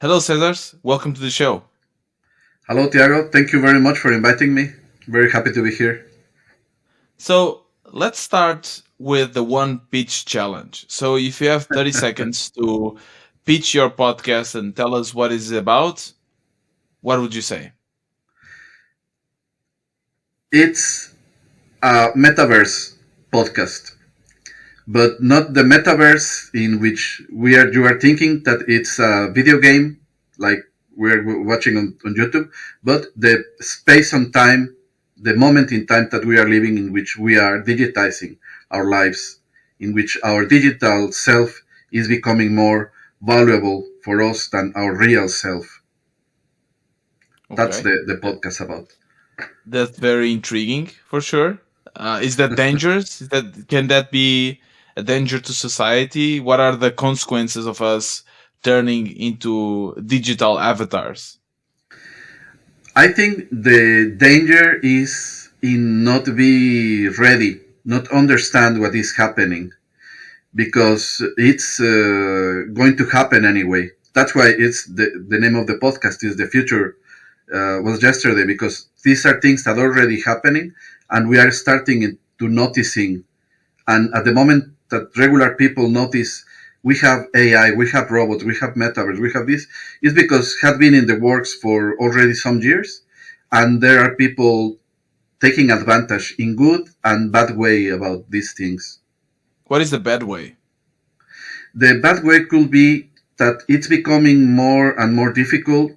Hello, Cezars. Welcome to the show. Hello, Tiago. Thank you very much for inviting me. Very happy to be here. So let's start with the one pitch challenge. So if you have 30 seconds to pitch your podcast and tell us what it's about, what would you say? It's a metaverse podcast, but not the metaverse in which you are thinking that it's a video game like we're watching on YouTube, but the space and time, the moment in time that we are living in which we are digitizing our lives, in which our digital self is becoming more valuable for us than our real self. That's Okay. the That- podcast about. That's very intriguing for sure. Is that dangerous? Can that be a danger to society? What are the consequences of us turning into digital avatars? I think the danger is in not be ready, not understand what is happening, because it's going to happen anyway. That's why it's the name of the podcast is the future was yesterday, because these are things that are already happening and we are starting to noticing. And at the moment that regular people notice we have AI, we have robots, we have metaverse, we have this, is because have been in the works for already some years, and there are people taking advantage in good and bad way about these things. What is the bad way? The bad way could be that it's becoming more and more difficult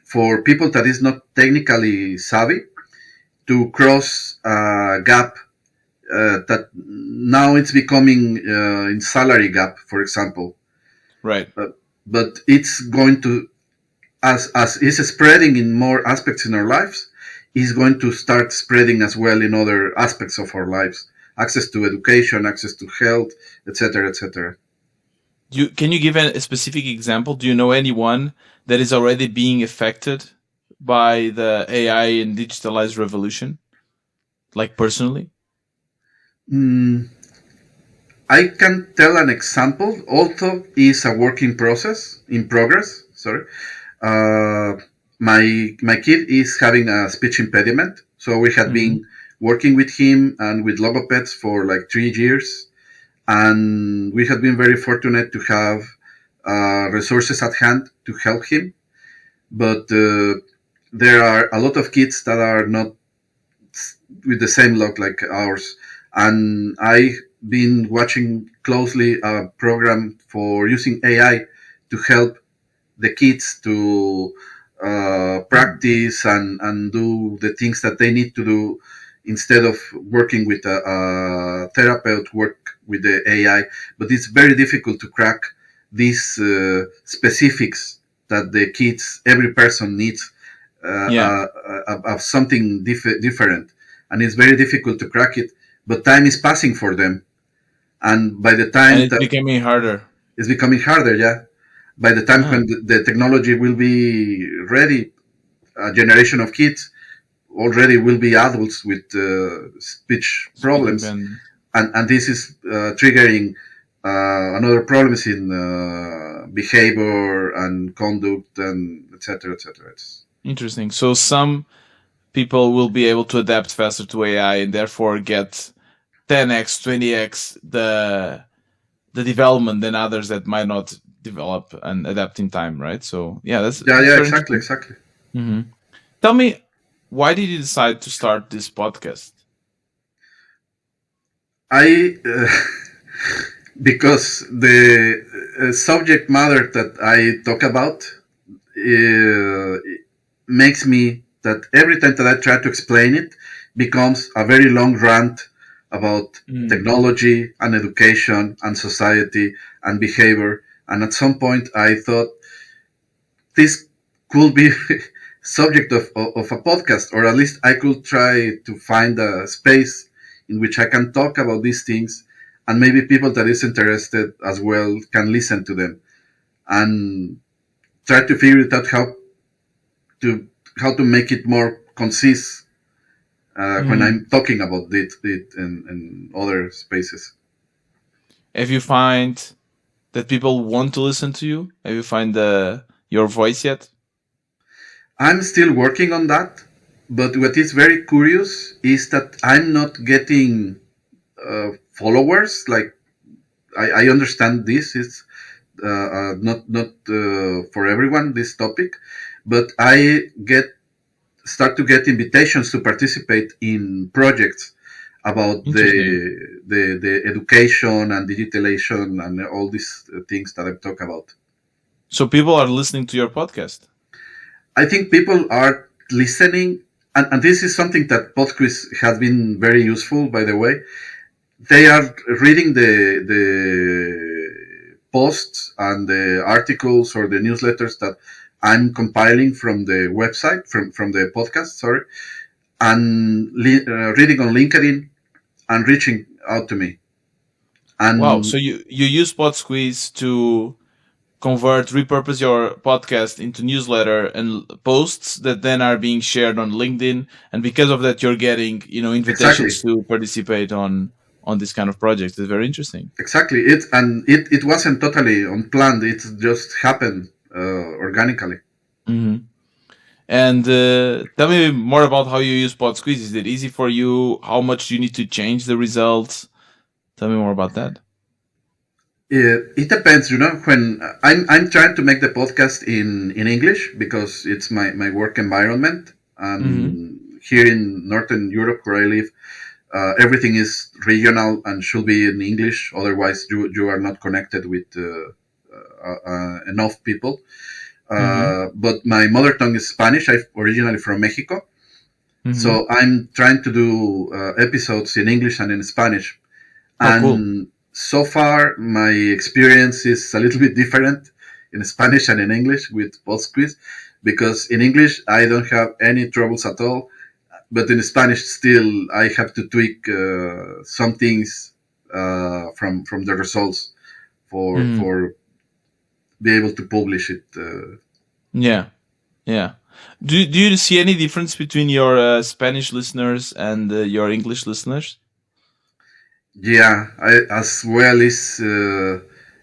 for people that is not technically savvy to cross a gap that now it's becoming in salary gap, for example. Right. But it's going to, as it's spreading in more aspects in our lives, is going to start spreading as well in other aspects of our lives. Access to education, access to health, etc., etc. Can you give a specific example? Do you know anyone that is already being affected by the AI and digitalized revolution, like personally? Mm, I can tell an example. Also, is a work in progress. Sorry. Uh, my kid is having a speech impediment, so we had Hmm. been working with him and with logopeds for like 3 years, and we have been very fortunate to have resources at hand to help him. But there are a lot of kids that are not with the same luck like ours, and I've been watching closely a program for using AI to help the kids to practice and do the things that they need to do instead of working with a therapeutic work with the AI. But it's very difficult to crack these specifics that the kids, every person needs Yeah, of something different, and it's very difficult to crack it. But time is passing for them, and by the and time it's that becoming harder. it's becoming harder, yeah, by the time Ah, when the technology will be ready, a generation of kids already will be adults with speech speaking problems, band. and this is triggering another problems in behavior and conduct and etc. etc. Interesting. So some people will be able to adapt faster to AI and therefore get 10x, 20x the development than others that might not develop and adapt in time, right? So yeah, Yeah, that's yeah, very exactly, interesting. exactly. Hmm. Tell me, why did you decide to start this podcast? I because the subject matter that I talk about makes me that every time that I try to explain it becomes a very long rant about Mm. technology and education and society and behavior. And at some point, I thought this could be subject of a podcast, or at least I could try to find a space in which I can talk about these things, and maybe people that is interested as well can listen to them and try to figure it out to how to make it more concise when Mm. I'm talking about it in other spaces. Have you find that people want to listen to you? Have you find the your voice yet? I'm still working on that, but what is very curious is that I'm not getting followers. Like I understand this is not for everyone this topic, but I get start to get invitations to participate in projects about Interesting. the education and digitalization and all these things that I've talked about. So people are listening to your podcast. I think people are listening, and this is something that Podsqueeze has been very useful. By the way, they are reading the posts and the articles or the newsletters that I'm compiling from the website from the podcast. Sorry, and reading on LinkedIn and reaching out to me. Wow. And So you use Podsqueeze to repurpose your podcast into newsletter and posts that then are being shared on LinkedIn, and because of that, you're getting exactly, invitations to participate on this kind of projects. It's very interesting. exactly it wasn't totally unplanned. It just happened organically. Hmm. And tell me more about how you use Podsqueeze. Is it easy for you? How much do you need to change the results? Tell me more about that. It depends, when I'm trying to make the podcast in English because it's my work environment. Hmm. And here in Northern Europe, where I live, everything is regional and should be in English. Otherwise, you are not connected with enough people. Hmm. But my mother tongue is Spanish. I'm originally from Mexico. Hmm. So I'm trying to do episodes in English and in Spanish. Oh, cool. And so far, my experience is a little bit different in Spanish and in English with Podsqueeze, because in English I don't have any troubles at all, but in Spanish still I have to tweak some things from the results Hmm. for be able to publish it. Yeah. Yeah. Do you see any difference between your Spanish listeners and your English listeners? Yeah, as well is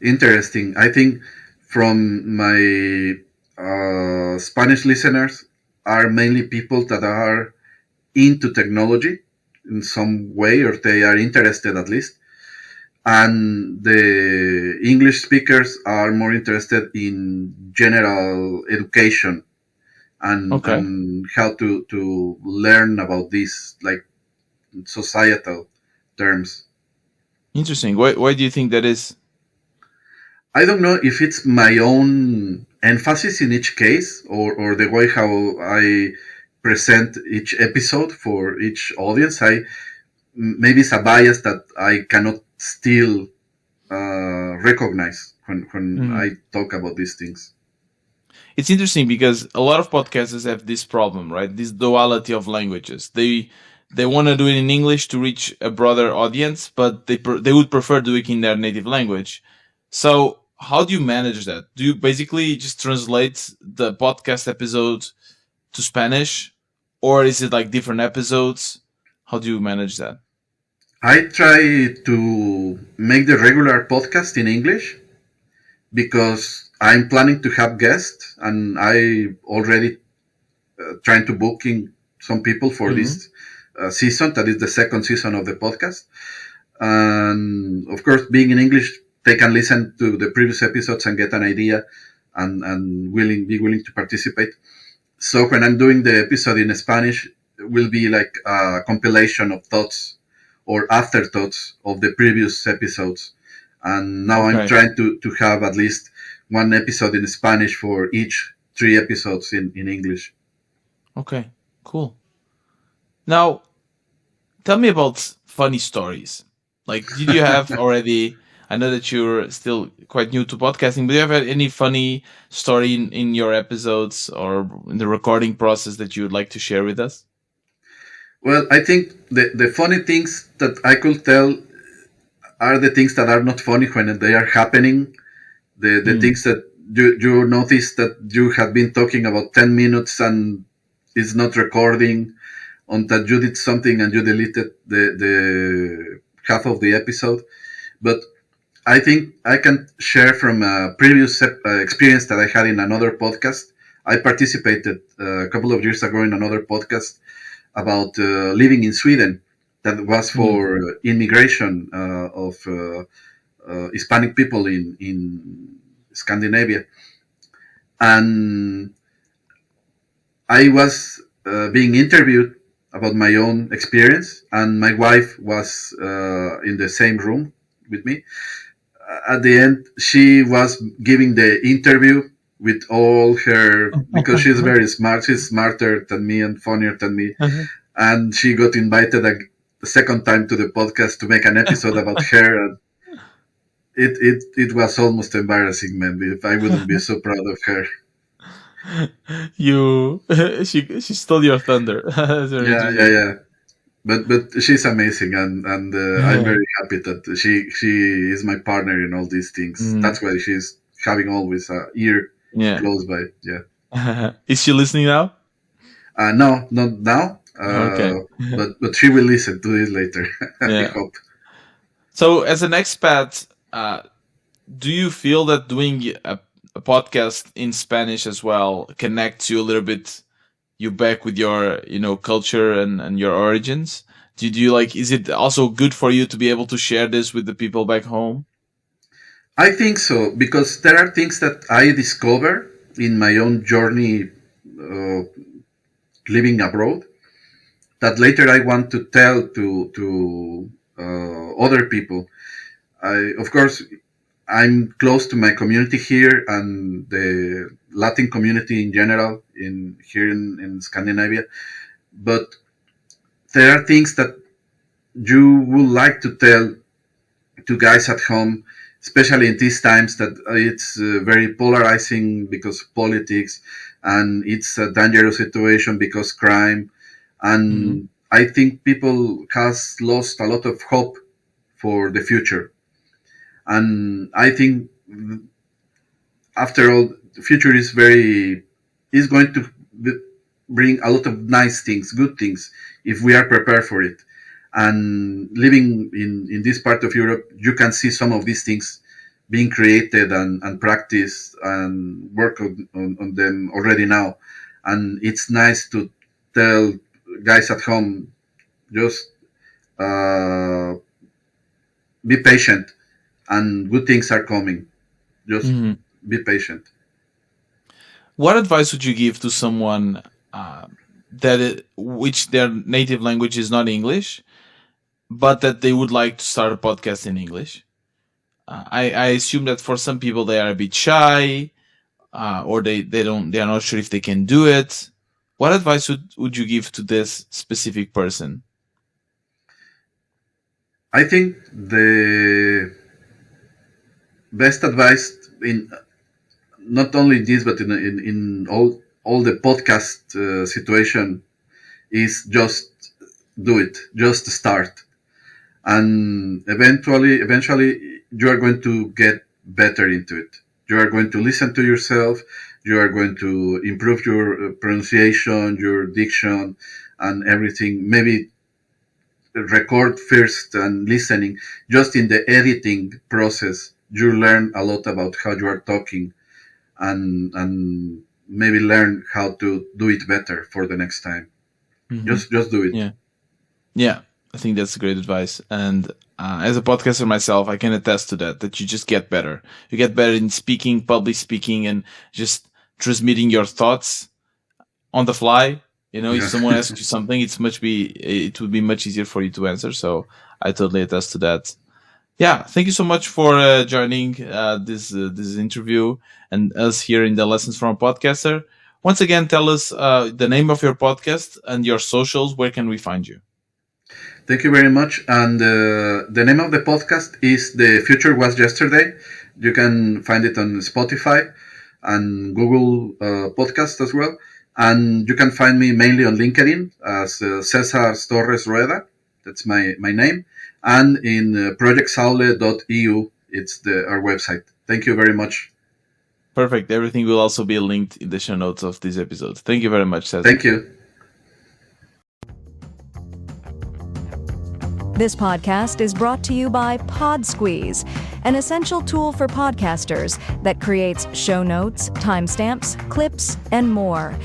interesting. I think from my Spanish listeners are mainly people that are into technology in some way, or they are interested at least. And the English speakers are more interested in general education Okay. and how to learn about these like societal terms. Interesting. Why do you think that is? I don't know if it's my own emphasis in each case, or the way how I present each episode for each audience. Maybe it's a bias that I cannot still recognize when Mhm. I talk about these things. It's interesting because a lot of podcasters have this problem, right? This duality of languages. They want to do it in English to reach a broader audience, but they would prefer doing it in their native language. So how do you manage that? Do you basically just translate the podcast episode to Spanish, or is it like different episodes? How do you manage that? I try to make the regular podcast in English because I'm planning to have guests, and I already trying to booking some people for Hmm. this season. That is the second season of the podcast. And of course, being in English, they can listen to the previous episodes and get an idea and be willing to participate. So when I'm doing the episode in Spanish, it will be like a compilation of thoughts or afterthoughts of the previous episodes. And now I'm Okay. trying to have at least one episode in Spanish for each three episodes in English. Okay. Cool. Now, tell me about funny stories. Like, did you have already? I know that you're still quite new to podcasting, but do you have any funny story in your episodes or in the recording process that you would like to share with us? Well, I think the funny things that I could tell are the things that are not funny when they are happening. The Mm. things that you notice that you have been talking about 10 minutes and it's not recording, on that you did something and you deleted the half of the episode. But I think I can share from a previous experience that I had in another podcast. I participated a couple of years ago in another podcast about living in Sweden that was Mhm. for immigration of Hispanic people in Scandinavia. And I was being interviewed about my own experience, and my wife was in the same room with me. At the end, she was giving the interview with all her, because she's very smart. She's smarter than me and funnier than me, and she got invited a second time to the podcast to make an episode about her. And it was almost embarrassing, man. If I wouldn't be so proud of her. You she stole your thunder. That's very Yeah, yeah, interesting. yeah. But she's amazing, and I'm very happy that she is my partner in all these things. Mm, That's why she's having always a ear yeah. close by. Yeah. Is she listening now? No, not now. Okay. But she will listen to this later. I Yeah. hope. So, as an expat, do you feel that doing a podcast in Spanish as well connects you a little bit, you back with your culture and your origins? Did you like? Is it also good for you to be able to share this with the people back home? I think so because there are things that I discover in my own journey uh, living abroad that later I want to tell to other people. Of course, I'm close to my community here and the Latin community in general in here in Scandinavia, but there are things that you would like to tell to guys at home, especially in these times that it's very polarizing because of politics, and it's a dangerous situation because crime, Hmm. and I think people has lost a lot of hope for the future, and I think after all, the future is going to bring a lot of nice things, good things, if we are prepared for it. And living in this part of Europe, you can see some of these things being created and practiced and work on them already now. And it's nice to tell guys at home, just uh, be patient and good things are coming. Just Hmm. be patient. What advice would you give to someone uh, which their native language is not English, but that they would like to start a podcast in English? I assume that for some people they are a bit shy, or they are not sure if they can do it. What advice would you give to this specific person? I think the best advice in not only this but in all the podcast situation is just do it, just start, and eventually you are going to get better into it. You are going to listen to yourself, you are going to improve your pronunciation, your diction, and everything. Maybe record first and listening. Just in the editing process you learn a lot about how you are talking, and maybe learn how to do it better for the next time. Hmm. Just do it. Yeah, yeah. I think that's great advice. And as a podcaster myself, I can attest to that. That you just get better. You get better in speaking, public speaking, and just transmitting your thoughts on the fly. If Yeah. someone asks you something, it would be much easier for you to answer. So I totally attest to that. Yeah, thank you so much for joining this interview and us here in the Lessons from a Podcaster. Once again, tell us the name of your podcast and your socials. Where can we find you? Thank you very much. And the name of the podcast is The Future Was Yesterday. You can find it on Spotify and Google Podcast as well. And you can find me mainly on LinkedIn as Cezars Torres Rueda. That's my name. And in projectsaule.eu, it's our website. Thank you very much. Perfect. Everything will also be linked in the show notes of this episode. Thank you very much, Cezar. Thank you. This podcast is brought to you by Podsqueeze, an essential tool for podcasters that creates show notes, timestamps, clips, and more.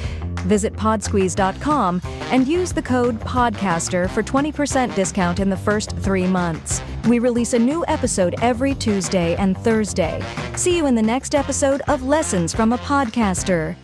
Visit podsqueeze.com and use the code PODCASTER for 20% discount in the first 3 months. We release a new episode every Tuesday and Thursday. See you in the next episode of Lessons from a Podcaster.